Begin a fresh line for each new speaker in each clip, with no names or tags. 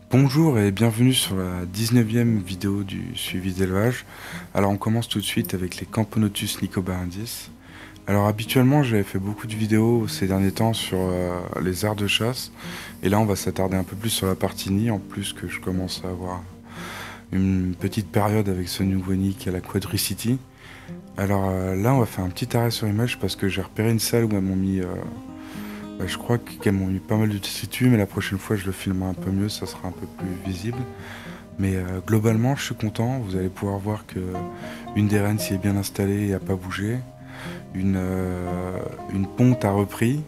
Bonjour et bienvenue sur la 19e vidéo du suivi d'élevage. Alors on commence tout de suite avec les Camponotus nicobarandis. Alors habituellement j'avais fait beaucoup de vidéos ces derniers temps sur les aires de chasse. Et là on va s'attarder un peu plus sur la partie nid, en plus que je commence à avoir une petite période avec ce nouveau nid qui est la Quadricity. Alors là on va faire un petit arrêt sur image parce que j'ai repéré une salle où elles m'ont mis... je crois qu'elles m'ont mis pas mal de tissus, mais la prochaine fois je le filmerai un peu mieux, ça sera un peu plus visible. Mais globalement, je suis content. Vous allez pouvoir voir que une des reines s'y est bien installée et n'a pas bougé. Une ponte a repris.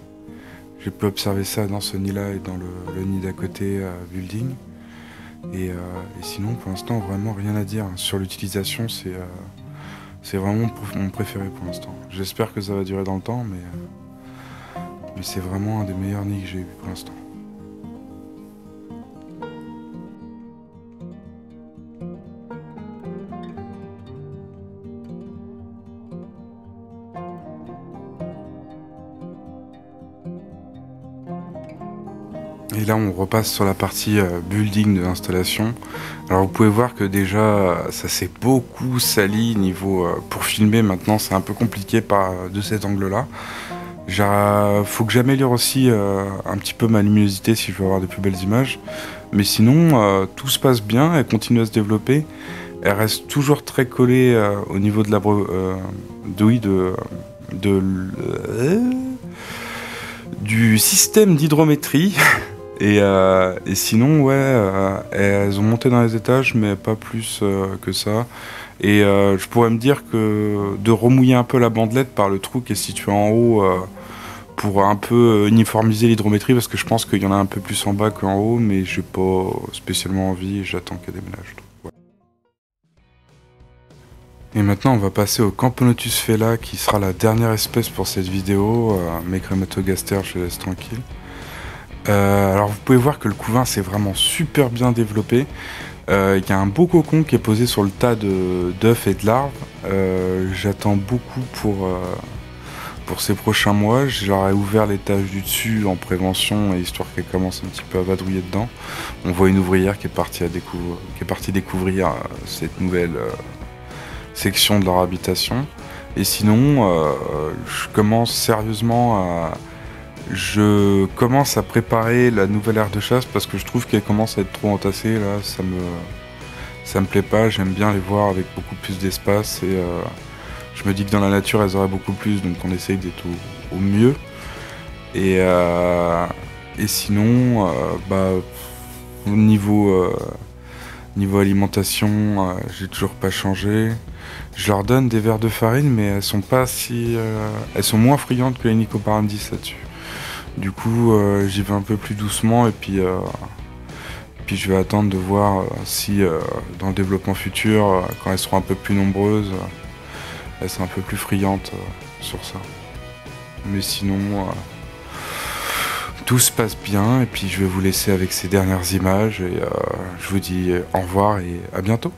J'ai pu observer ça dans ce nid-là et dans le nid d'à côté building. Et sinon, pour l'instant, vraiment rien à dire. Sur l'utilisation, c'est vraiment mon préféré pour l'instant. J'espère que ça va durer dans le temps, mais c'est vraiment un des meilleurs nids que j'ai eu pour l'instant. Et là on repasse sur la partie building de l'installation. Alors vous pouvez voir que déjà ça s'est beaucoup sali niveau pour filmer maintenant, c'est un peu compliqué de cet angle là. Faut que j'améliore aussi un petit peu ma luminosité si je veux avoir de plus belles images. Mais sinon tout se passe bien, elle continue à se développer. Elle reste toujours très collée au niveau de la du système d'hydrométrie. Et sinon, ouais, elles ont monté dans les étages, mais pas plus que ça. Et je pourrais me dire que de remouiller un peu la bandelette par le trou qui est situé en haut pour un peu uniformiser l'hydrométrie, parce que je pense qu'il y en a un peu plus en bas qu'en haut, mais j'ai pas spécialement envie, j'attends qu'elle déménage. Ouais. Et maintenant, on va passer au Camponotus fela, qui sera la dernière espèce pour cette vidéo. Mes crématogastères, je les laisse tranquilles. Alors vous pouvez voir que le couvain s'est vraiment super bien développé. Il y a un beau cocon qui est posé sur le tas d'œufs et de larves. J'attends beaucoup pour ces prochains mois. J'aurais ouvert l'étage du dessus en prévention, histoire qu'elle commence un petit peu à vadrouiller dedans. On voit une ouvrière qui est partie découvrir cette nouvelle section de leur habitation. Et sinon, je commence à préparer la nouvelle aire de chasse parce que je trouve qu'elle commence à être trop entassée. Là, ça me plaît pas. J'aime bien les voir avec beaucoup plus d'espace et je me dis que dans la nature elles auraient beaucoup plus, donc on essaye d'être au mieux. Et sinon, niveau alimentation, j'ai toujours pas changé. Je leur donne des verres de farine, mais elles sont pas elles sont moins friandes que les nicobarandis là-dessus. Du coup, j'y vais un peu plus doucement et puis je vais attendre de voir si dans le développement futur, quand elles seront un peu plus nombreuses, elles seront un peu plus friandes sur ça. Mais sinon, tout se passe bien et puis je vais vous laisser avec ces dernières images et je vous dis au revoir et à bientôt.